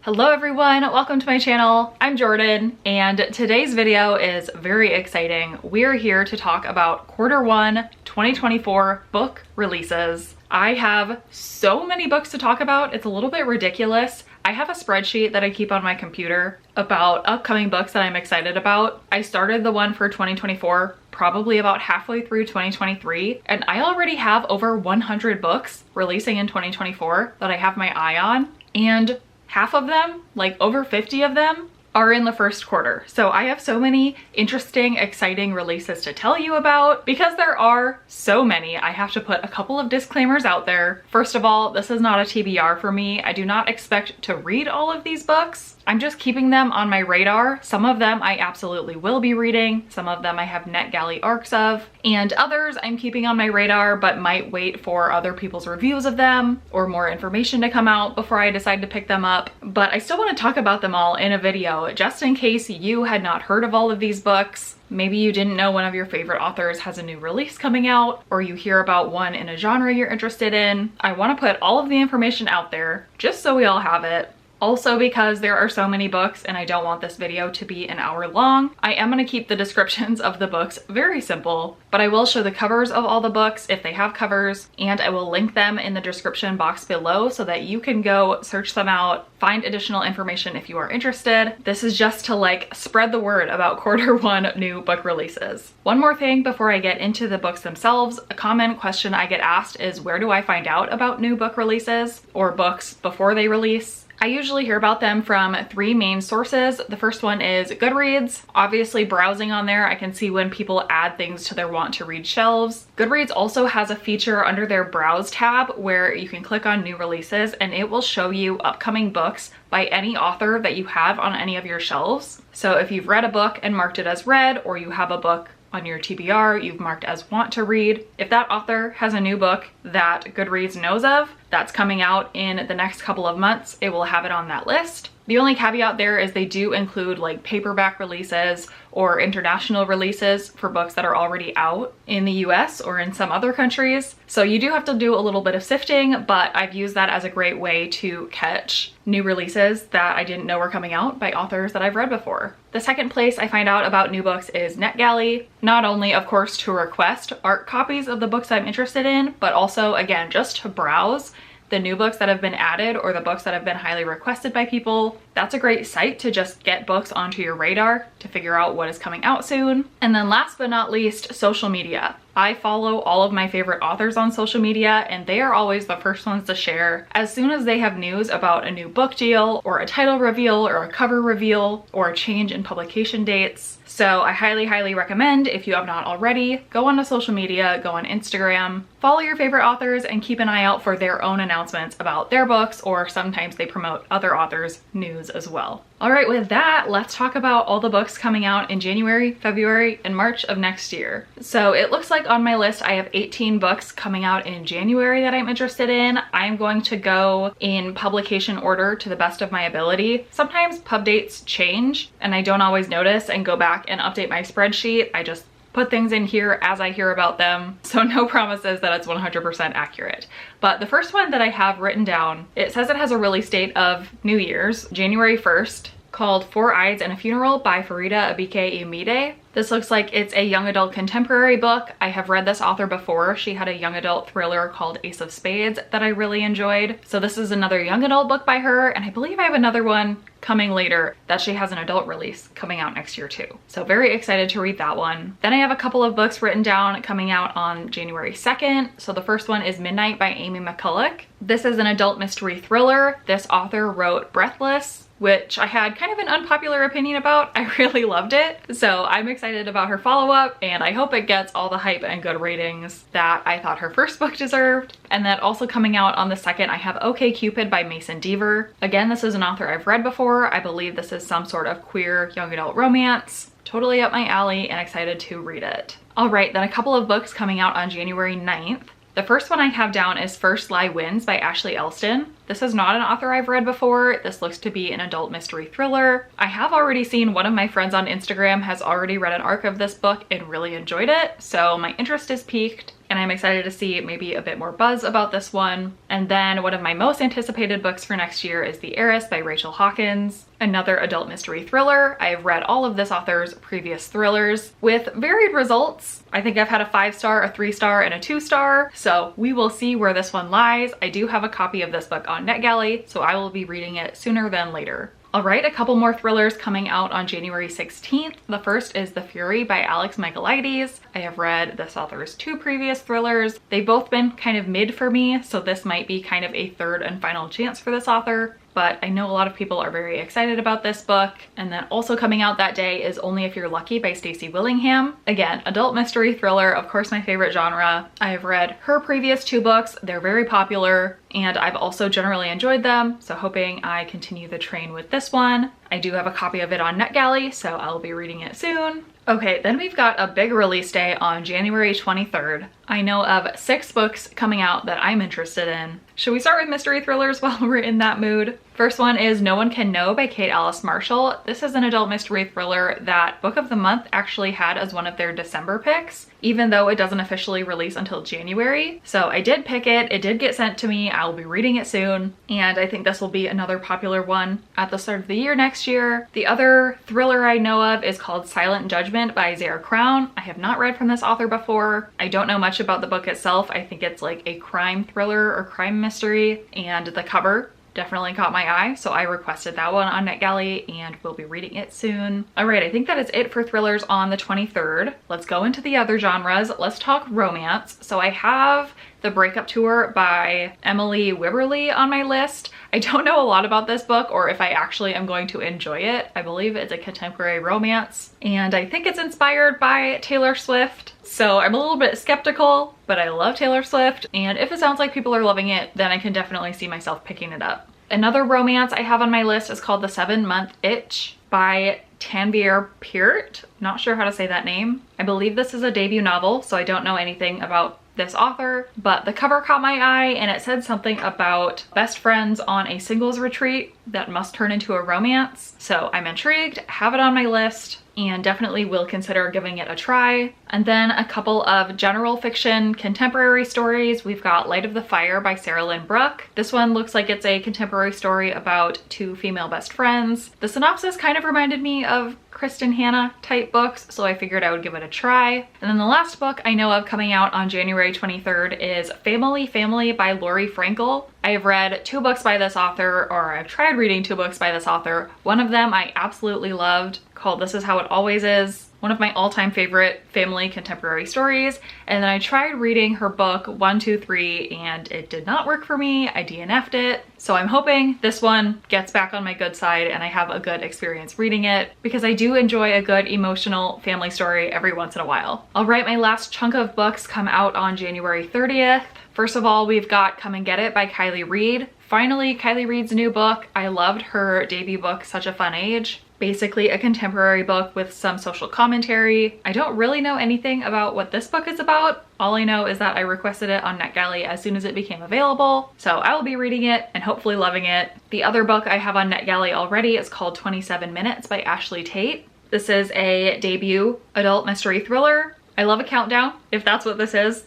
Hello everyone, welcome to my channel. I'm Jordan and today's video is very exciting. We're here to talk about Q1 2024 book releases. I have so many books to talk about, it's a little bit ridiculous. I have a spreadsheet that I keep on my computer about upcoming books that I'm excited about. I started the one for 2024 probably about halfway through 2023, and I already have over 100 books releasing in 2024 that I have my eye on, and half of them, like over 50 of them, are in the first quarter. So I have so many interesting, exciting releases to tell you about. Because there are so many, I have to put a couple of disclaimers out there. First of all, this is not a TBR for me. I do not expect to read all of these books. I'm just keeping them on my radar. Some of them I absolutely will be reading. Some of them I have NetGalley arcs of, and others I'm keeping on my radar but might wait for other people's reviews of them or more information to come out before I decide to pick them up. But I still want to talk about them all in a video just in case you had not heard of all of these books. Maybe you didn't know one of your favorite authors has a new release coming out, or you hear about one in a genre you're interested in. I want to put all of the information out there just so we all have it. Also, because there are so many books and I don't want this video to be an hour long, I am going to keep the descriptions of the books very simple, but I will show the covers of all the books if they have covers, and I will link them in the description box below so that you can go search them out, find additional information if you are interested. This is just to like spread the word about Q1 new book releases. One more thing before I get into the books themselves, a common question I get asked is where do I find out about new book releases or books before they release? I usually hear about them from three main sources. The first one is Goodreads. Obviously, browsing on there, I can see when people add things to their want to read shelves. Goodreads also has a feature under their Browse tab where you can click on new releases and it will show you upcoming books by any author that you have on any of your shelves. So if you've read a book and marked it as read, or you have a book on your TBR you've marked as want to read, if that author has a new book that Goodreads knows of that's coming out in the next couple of months, it will have it on that list. The only caveat there is they do include like paperback releases or international releases for books that are already out in the US or in some other countries. So you do have to do a little bit of sifting, but I've used that as a great way to catch new releases that I didn't know were coming out by authors that I've read before. The second place I find out about new books is NetGalley. Not only, of course, to request art copies of the books I'm interested in, but also, again, just to browse the new books that have been added or the books that have been highly requested by people. That's a great site to just get books onto your radar to figure out what is coming out soon. And then last but not least, social media. I follow all of my favorite authors on social media and they are always the first ones to share as soon as they have news about a new book deal or a title reveal or a cover reveal or a change in publication dates. So I highly recommend, if you have not already, go onto social media, go on Instagram, follow your favorite authors and keep an eye out for their own announcements about their books, or sometimes they promote other authors' news as well. All right, with that, let's talk about all the books coming out in January, February, and March of next year. So it looks like on my list I have 18 books coming out in January that I'm interested in. I'm going to go in publication order to the best of my ability. Sometimes pub dates change and I don't always notice and go back and update my spreadsheet. I just put things in here as I hear about them, so no promises that it's 100% accurate. But the first one that I have written down, it says it has a release date of New Year's, January 1st, called Four Eyes and a Funeral by Farida Abike Imide. This looks like it's a young adult contemporary book. I have read this author before. She had a young adult thriller called Ace of Spades that I really enjoyed. So this is another young adult book by her, and I believe I have another one coming later that she has an adult release coming out next year too. So very excited to read that one. Then I have a couple of books written down coming out on January 2nd. So the first one is Midnight by Amy McCulloch. This is an adult mystery thriller. This author wrote Breathless, which I had kind of an unpopular opinion about. I really loved it. So I'm excited about her follow-up and I hope it gets all the hype and good ratings that I thought her first book deserved. And then also coming out on the 2nd, I have OK Cupid by Mason Deaver. Again, this is an author I've read before. I believe this is some sort of queer young adult romance. Totally up my alley and excited to read it. All right, then a couple of books coming out on January 9th. The first one I have down is First Lie Wins by Ashley Elston. This is not an author I've read before. This looks to be an adult mystery thriller. I have already seen one of my friends on Instagram has already read an arc of this book and really enjoyed it, so my interest is piqued. and I'm excited to see maybe a bit more buzz about this one. And then one of my most anticipated books for next year is The Heiress by Rachel Hawkins, another adult mystery thriller. I have read all of this author's previous thrillers with varied results. I think I've had a 5-star, a 3-star, and a 2-star, so we will see where this one lies. I do have a copy of this book on NetGalley, so I will be reading it sooner than later. All right, a couple more thrillers coming out on January 16th. The first is The Fury by Alex Michaelides. I have read this author's 2 previous thrillers. They've both been kind of mid for me, so this might be kind of a third and final chance for this author. But I know a lot of people are very excited about this book. And then also coming out that day is Only If You're Lucky by Stacey Willingham. Again, adult mystery thriller, of course my favorite genre. I have read her previous 2 books. They're very popular and I've also generally enjoyed them, so hoping I continue the train with this one. I do have a copy of it on NetGalley, so I'll be reading it soon. Okay, then we've got a big release day on January 23rd. I know of 6 books coming out that I'm interested in. Should we start with mystery thrillers while we're in that mood? First one is No One Can Know by Kate Alice Marshall. This is an adult mystery thriller that Book of the Month actually had as one of their December picks, even though it doesn't officially release until January. So I did pick it, it did get sent to me, I'll be reading it soon, and I think this will be another popular one at the start of the year next year. The other thriller I know of is called Silent Judgement by Zaire. I have not read from this author before. I don't know much about the book itself. I think it's like a crime thriller or crime mystery, and the cover definitely caught my eye, so I requested that one on NetGalley and will be reading it soon. All right, I think that is it for thrillers on the 23rd. Let's go into the other genres. Let's talk romance. So I have The Breakup Tour by Emily Wibberley on my list. I don't know a lot about this book or if I actually am going to enjoy it. I believe it's a contemporary romance and I think it's inspired by Taylor Swift. So I'm a little bit skeptical, but I love Taylor Swift, and if it sounds like people are loving it, then I can definitely see myself picking it up. Another romance I have on my list is called The 7-Month Itch by Tanvir Peart. Not sure how to say that name. I believe this is a debut novel, so I don't know anything about this author, but the cover caught my eye and it said something about best friends on a singles retreat that must turn into a romance. So I'm intrigued, have it on my list, and definitely will consider giving it a try. And then a couple of general fiction contemporary stories. We've got Light of the Fire by Sarah Lynn Brooke. This one looks like it's a contemporary story about 2 female best friends. The synopsis kind of reminded me of Kristen Hanna type books, so I figured I would give it a try. And then the last book I know of coming out on January 23rd is Family by Lori Frankel. I have read 2 books by this author, or I've tried reading 2 books by this author. One of them I absolutely loved, called This Is How It Always Is. One of my all-time favorite family contemporary stories. And then I tried reading her book 1, 2, 3 and it did not work for me. I DNF'd it. So I'm hoping this one gets back on my good side and I have a good experience reading it, because I do enjoy a good emotional family story every once in a while. All right, my last chunk of books come out on January 30th. First of all, we've got Come and Get It by Kylie Reed. Finally, Kylie Reed's new book. I loved her debut book, Such a Fun Age. Basically a contemporary book with some social commentary. I don't really know anything about what this book is about. All I know is that I requested it on NetGalley as soon as it became available. So I will be reading it and hopefully loving it. The other book I have on NetGalley already is called 27 Minutes by Ashley Tate. This is a debut adult mystery thriller. I love a countdown, if that's what this is,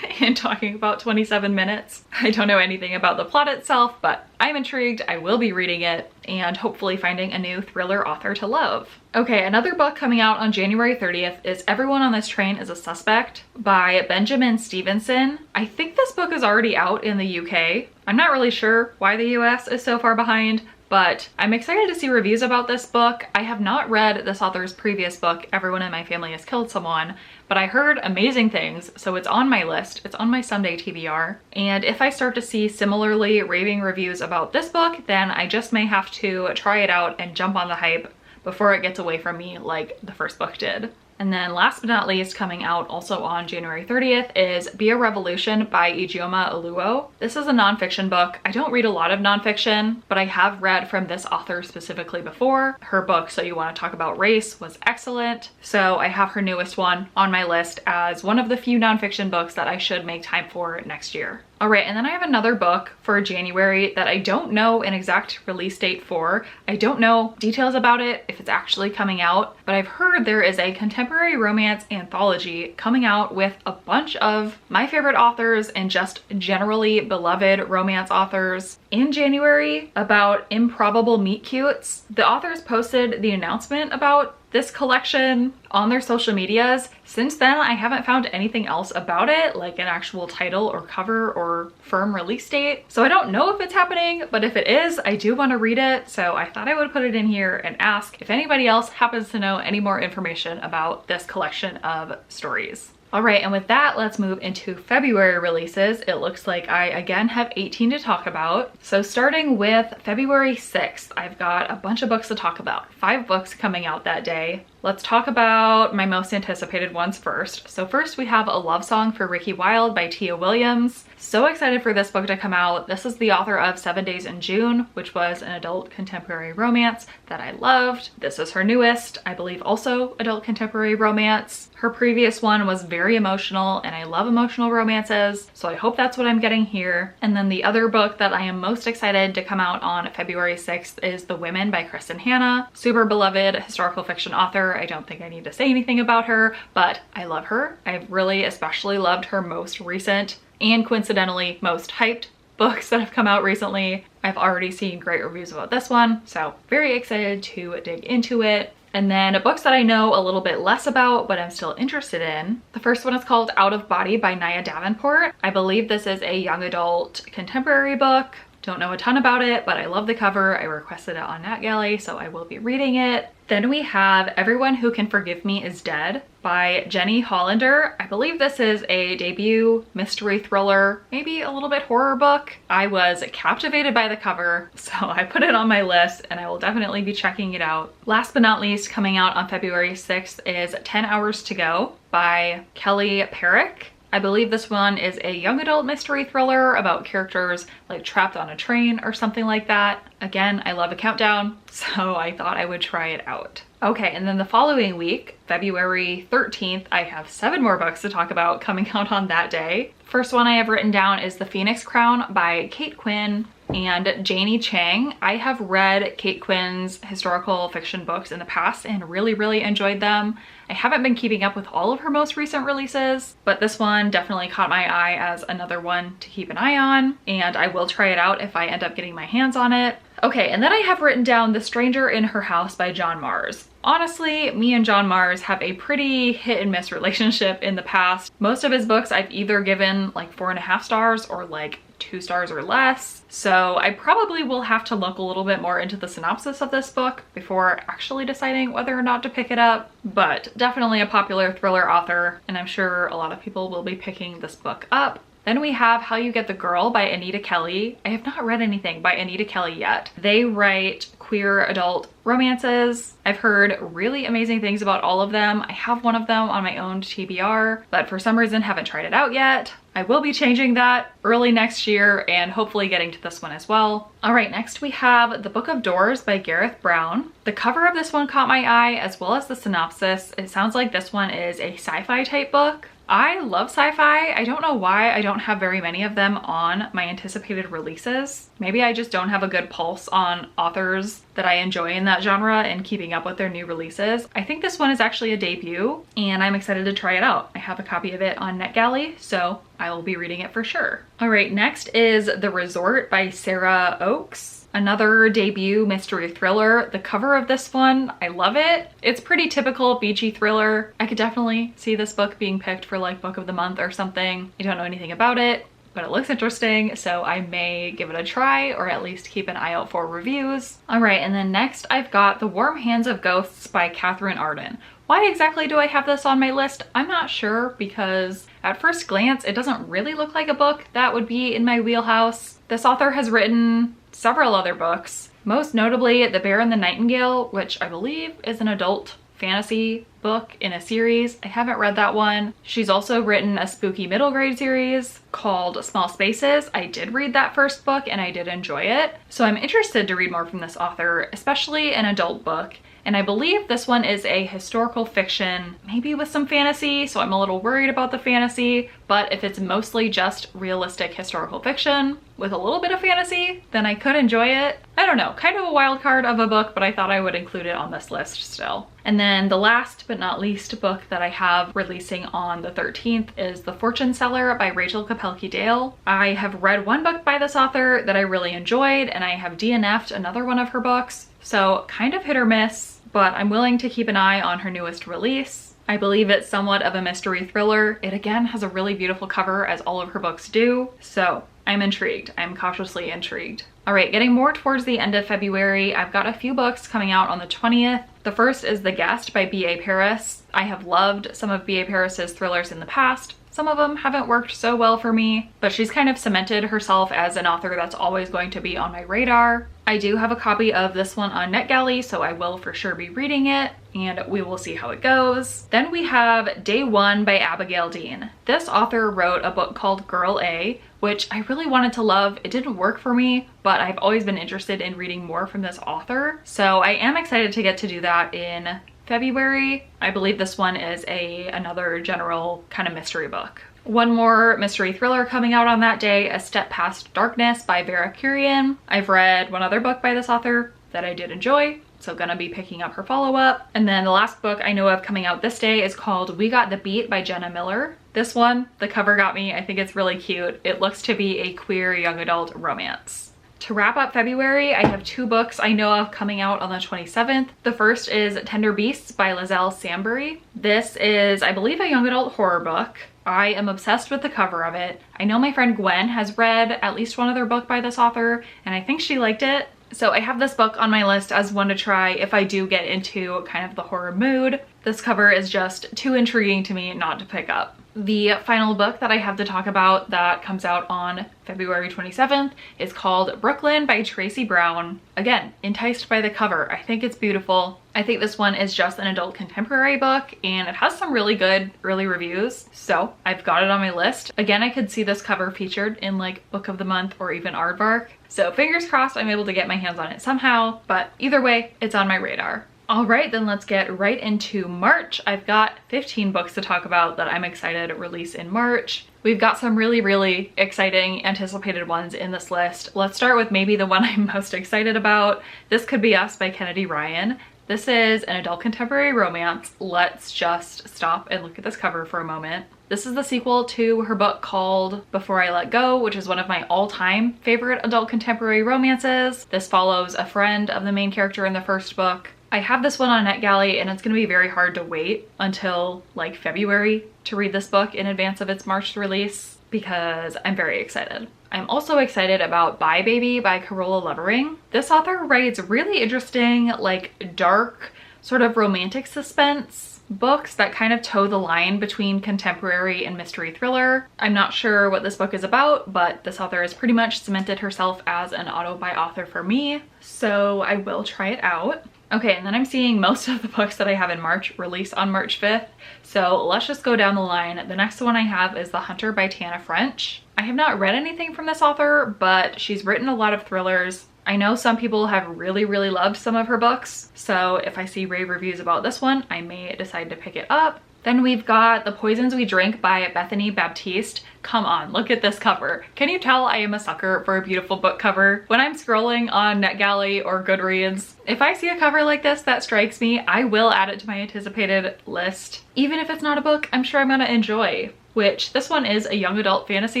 and talking about 27 minutes. I don't know anything about the plot itself, but I'm intrigued. I will be reading it and hopefully finding a new thriller author to love. Okay, another book coming out on January 30th is Everyone on This Train is a Suspect by Benjamin Stevenson. I think this book is already out in the UK. I'm not really sure why the US is so far behind, but I'm excited to see reviews about this book. I have not read this author's previous book, Everyone in My Family Has Killed Someone, but I heard amazing things, so it's on my list. It's on my Sunday TBR. And if I start to see similarly raving reviews about this book, then I just may have to try it out and jump on the hype before it gets away from me like the first book did. And then last but not least, coming out also on January 30th is Be a Revolution by Ijeoma Oluo. This is a nonfiction book. I don't read a lot of nonfiction, but I have read from this author specifically before. Her book, So You Want to Talk About Race, was excellent. So I have her newest one on my list as one of the few nonfiction books that I should make time for next year. All right, and then I have another book for January that I don't know an exact release date for. I don't know details about it, if it's actually coming out, but I've heard there is a contemporary romance anthology coming out with a bunch of my favorite authors and just generally beloved romance authors in January about improbable meet cutes. The authors posted the announcement about this collection on their social medias. Since then, I haven't found anything else about it, like an actual title or cover or firm release date. So I don't know if it's happening, but if it is, I do want to read it. So I thought I would put it in here and ask if anybody else happens to know any more information about this collection of stories. All right, and with that, let's move into February releases. It looks like I again have 18 to talk about. So starting with February 6th, I've got a bunch of books to talk about. 5 books coming out that day. Let's talk about my most anticipated ones first. So first we have A Love Song for Ricky Wilde by Tia Williams. So excited for this book to come out. This is the author of 7 Days in June, which was an adult contemporary romance that I loved. This is her newest, I believe also adult contemporary romance. Her previous one was very emotional and I love emotional romances, so I hope that's what I'm getting here. And then the other book that I am most excited to come out on February 6th is The Women by Kristen Hanna. Super beloved historical fiction author. I don't think I need to say anything about her, but I love her. I've really especially loved her most recent and coincidentally most hyped books that have come out recently. I've already seen great reviews about this one, so very excited to dig into it. And then books that I know a little bit less about, but I'm still interested in. The first one is called Out of Body by Naya Davenport. I believe this is a young adult contemporary book. Don't know a ton about it, but I love the cover. I requested it on NetGalley, so I will be reading it. Then we have Everyone Who Can Forgive Me Is Dead by Jenny Hollander. I believe this is a debut mystery thriller, maybe a little bit horror book. I was captivated by the cover, so I put it on my list and I will definitely be checking it out. Last but not least, coming out on February 6th is 10 Hours to Go by Kelly Perick. I believe this one is a young adult mystery thriller about characters like trapped on a train or something like that. Again, I love a countdown, so I thought I would try it out. Okay, and then the following week, February 13th, I have 7 more books to talk about coming out on that day. First one I have written down is The Phoenix Crown by Kate Quinn and Janie Chang. I have read Kate Quinn's historical fiction books in the past and really enjoyed them. I haven't been keeping up with all of her most recent releases, but this one definitely caught my eye as another one to keep an eye on, and I will try it out if I end up getting my hands on it. Okay, and then I have written down The Stranger in Her House by John Mars. Honestly, me and John Mars have a pretty hit and miss relationship in the past. Most of his books I've either given like 4.5 stars or like 2 stars or less. So I probably will have to look a little bit more into the synopsis of this book before actually deciding whether or not to pick it up. But definitely a popular thriller author, and I'm sure a lot of people will be picking this book up. Then we have How You Get the Girl by Anita Kelly. I have not read anything by Anita Kelly yet. They write queer adult romances. I've heard really amazing things about all of them. I have one of them on my own TBR, but for some reason haven't tried it out yet. I will be changing that early next year and hopefully getting to this one as well. All right, next we have The Book of Doors by Gareth Brown. The cover of this one caught my eye as well as the synopsis. It sounds like this one is a sci-fi type book. I love sci-fi. I don't know why I don't have very many of them on my anticipated releases. Maybe I just don't have a good pulse on authors that I enjoy in that genre and keeping up with their new releases. I think this one is actually a debut and I'm excited to try it out. I have a copy of it on NetGalley, so I will be reading it for sure. All right, next is The Resort by Sarah Oakes. Another debut mystery thriller. The cover of this one, I love it. It's pretty typical beachy thriller. I could definitely see this book being picked for like book of the month or something. I don't know anything about it, but it looks interesting, so I may give it a try or at least keep an eye out for reviews. All right, and then next I've got The Warm Hands of Ghosts by Catherine Arden. Why exactly do I have this on my list? I'm not sure, because at first glance, it doesn't really look like a book that would be in my wheelhouse. This author has written several other books, most notably The Bear and the Nightingale, which I believe is an adult fantasy book in a series. I haven't read that one. She's also written a spooky middle grade series called Small Spaces. I did read that first book and I did enjoy it. So I'm interested to read more from this author, especially an adult book. And I believe this one is a historical fiction, maybe with some fantasy, so I'm a little worried about the fantasy, but if it's mostly just realistic historical fiction with a little bit of fantasy, then I could enjoy it. I don't know, kind of a wild card of a book, but I thought I would include it on this list still. And then the last but not least book that I have releasing on the 13th is The Fortune Seller by Rachel Kapelke-Dale. I have read one book by this author that I really enjoyed, and I have DNF'd another one of her books, so kind of hit or miss, but I'm willing to keep an eye on her newest release. I believe it's somewhat of a mystery thriller. It again has a really beautiful cover, as all of her books do, so I'm intrigued. I'm cautiously intrigued. All right, getting more towards the end of February, I've got a few books coming out on the 20th. The first is The Guest by B.A. Paris. I have loved some of B.A. Paris's thrillers in the past. Some of them haven't worked so well for me, but she's kind of cemented herself as an author that's always going to be on my radar. I do have a copy of this one on NetGalley, so I will for sure be reading it, and we will see how it goes. Then we have Day One by Abigail Dean. This author wrote a book called Girl A, which I really wanted to love. It didn't work for me, but I've always been interested in reading more from this author, so I am excited to get to do that in February. I believe this one is another general kind of mystery book. One more mystery thriller coming out on that day, A Step Past Darkness by Vera Kurian. I've read one other book by this author that I did enjoy, so gonna be picking up her follow-up. And then the last book I know of coming out this day is called We Got the Beat by Jenna Miller. This one, the cover got me. I think it's really cute. It looks to be a queer young adult romance. To wrap up February, I have two books I know of coming out on the 27th. The first is Tender Beasts by Lizelle Sambury. This is, I believe, a young adult horror book. I am obsessed with the cover of it. I know my friend Gwen has read at least one other book by this author, and I think she liked it. So I have this book on my list as one to try if I do get into kind of the horror mood. This cover is just too intriguing to me not to pick up. The final book that I have to talk about that comes out on February 27th is called Brooklyn by Tracy Brown. Again, enticed by the cover. I think it's beautiful. I think this one is just an adult contemporary book, and it has some really good early reviews, so I've got it on my list. Again, I could see this cover featured in like Book of the Month or even Aardvark, so fingers crossed I'm able to get my hands on it somehow, but either way, it's on my radar. All right, then let's get right into March. I've got 15 books to talk about that I'm excited to release in March. We've got some really exciting anticipated ones in this list. Let's start with maybe the one I'm most excited about. This Could Be Us by Kennedy Ryan. This is an adult contemporary romance. Let's just stop and look at this cover for a moment. This is the sequel to her book called Before I Let Go, which is one of my all-time favorite adult contemporary romances. This follows a friend of the main character in the first book. I have this one on NetGalley, and it's going to be very hard to wait until like February to read this book in advance of its March release because I'm very excited. I'm also excited about Bye Baby by Carola Levering. This author writes really interesting, like dark, sort of romantic suspense books that kind of toe the line between contemporary and mystery thriller. I'm not sure what this book is about, but this author has pretty much cemented herself as an auto-buy author for me, so I will try it out. Okay, and then I'm seeing most of the books that I have in March release on March 5th, so let's just go down the line. The next one I have is The Hunter by Tana French. I have not read anything from this author, but she's written a lot of thrillers. I know some people have really loved some of her books, so if I see rave reviews about this one, I may decide to pick it up. Then we've got The Poisons We Drink by Bethany Baptiste. Come on, look at this cover. Can you tell I am a sucker for a beautiful book cover? When I'm scrolling on NetGalley or Goodreads, if I see a cover like this that strikes me, I will add it to my anticipated list. Even if it's not a book I'm sure I'm gonna enjoy. Which this one is a young adult fantasy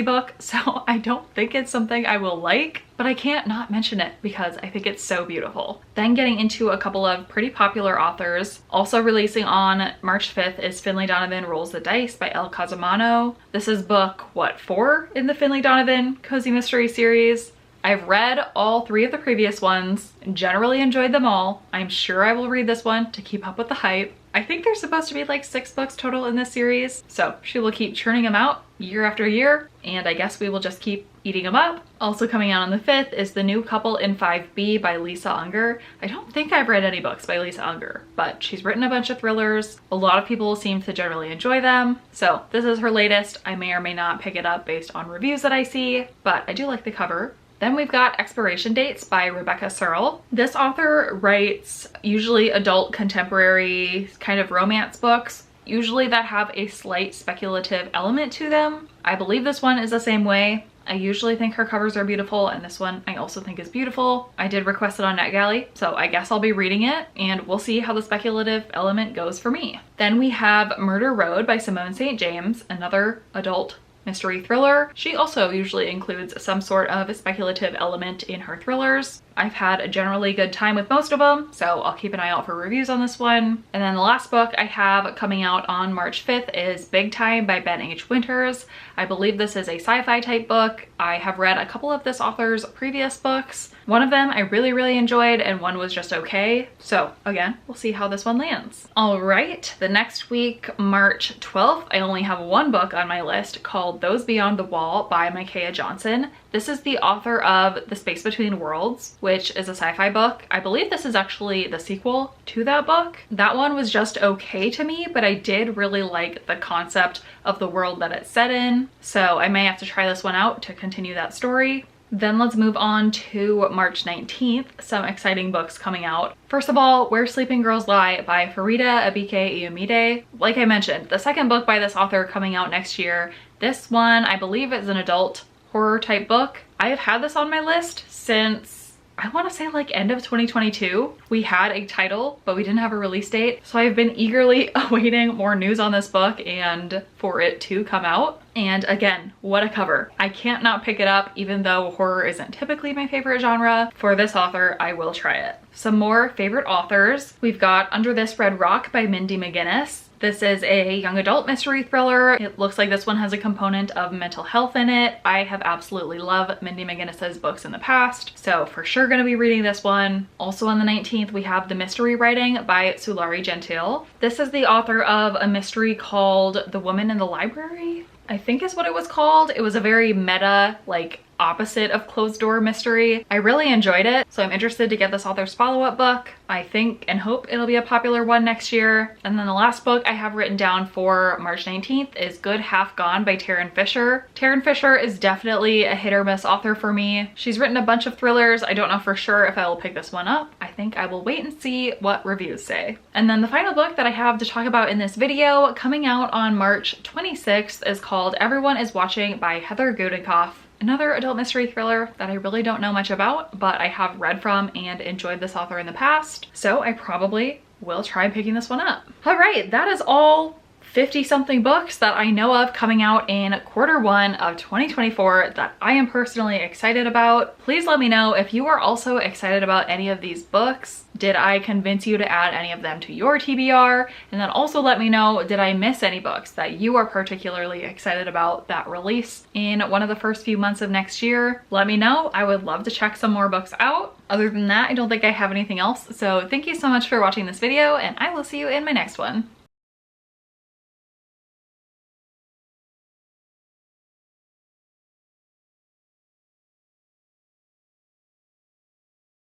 book, so I don't think it's something I will like, but I can't not mention it because I think it's so beautiful. Then getting into a couple of pretty popular authors. Also releasing on March 5th is Finlay Donovan Rolls the Dice by Elle Cosimano. This is book, what, 4 in the Finlay Donovan Cozy Mystery series? I've read all 3 of the previous ones, generally enjoyed them all. I'm sure I will read this one to keep up with the hype. I think there's supposed to be like 6 books total in this series, so she will keep churning them out year after year, and I guess we will just keep eating them up. Also coming out on the 5th is The New Couple in 5B by Lisa Unger. I don't think I've read any books by Lisa Unger, but she's written a bunch of thrillers. A lot of people seem to generally enjoy them, so this is her latest. I may or may not pick it up based on reviews that I see, but I do like the cover. Then we've got Expiration Dates by Rebecca Searle. This author writes usually adult contemporary kind of romance books, usually that have a slight speculative element to them. I believe this one is the same way. I usually think her covers are beautiful, and this one I also think is beautiful. I did request it on NetGalley, so I guess I'll be reading it, and we'll see how the speculative element goes for me. Then we have Murder Road by Simone St. James, another adult mystery thriller. She also usually includes some sort of speculative element in her thrillers. I've had a generally good time with most of them, so I'll keep an eye out for reviews on this one. And then the last book I have coming out on March 5th is Big Time by Ben H. Winters. I believe this is a sci-fi type book. I have read a couple of this author's previous books. One of them I really enjoyed, and one was just okay. So again, we'll see how this one lands. All right, the next week, March 12th, I only have 1 book on my list called Those Beyond the Wall by Micaiah Johnson. This is the author of The Space Between Worlds, which is a sci-fi book. I believe this is actually the sequel to that book. That one was just okay to me, but I did really like the concept of the world that it's set in. So I may have to try this one out to continue that story. Then let's move on to March 19th, some exciting books coming out. First of all, Where Sleeping Girls Lie by Farida Abike Iyomide. Like I mentioned, the second book by this author coming out next year. This one, I believe, is an adult horror type book. I have had this on my list since I want to say like end of 2022. We had a title, but we didn't have a release date. So I've been eagerly awaiting more news on this book and for it to come out. And again, what a cover. I can't not pick it up, even though horror isn't typically my favorite genre. For this author, I will try it. Some more favorite authors. We've got Under This Red Rock by Mindy McGinnis. This is a young adult mystery thriller. It looks like this one has a component of mental health in it. I have absolutely loved Mindy McGinnis's books in the past, so for sure gonna be reading this one. Also on the 19th, we have The Mystery Writing by Sulari Gentile. This is the author of a mystery called The Woman in the Library, I think is what it was called. It was a very meta, like opposite of closed door mystery. I really enjoyed it, so I'm interested to get this author's follow-up book. I think and hope it'll be a popular one next year. And then the last book I have written down for March 19th is Good Half Gone by Taryn Fisher. Taryn Fisher is definitely a hit or miss author for me. She's written a bunch of thrillers. I don't know for sure if I will pick this one up. I think I will wait and see what reviews say. And then the final book that I have to talk about in this video coming out on March 26th is called Everyone is Watching by Heather Godenkopf. Another adult mystery thriller that I really don't know much about, but I have read from and enjoyed this author in the past, so I probably will try picking this one up. All right, that is all 50-something books that I know of coming out in Q1 of 2024 that I am personally excited about. Please let me know if you are also excited about any of these books. Did I convince you to add any of them to your TBR? And then also let me know, did I miss any books that you are particularly excited about that release in one of the first few months of next year? Let me know. I would love to check some more books out. Other than that, I don't think I have anything else. So thank you so much for watching this video, and I will see you in my next one.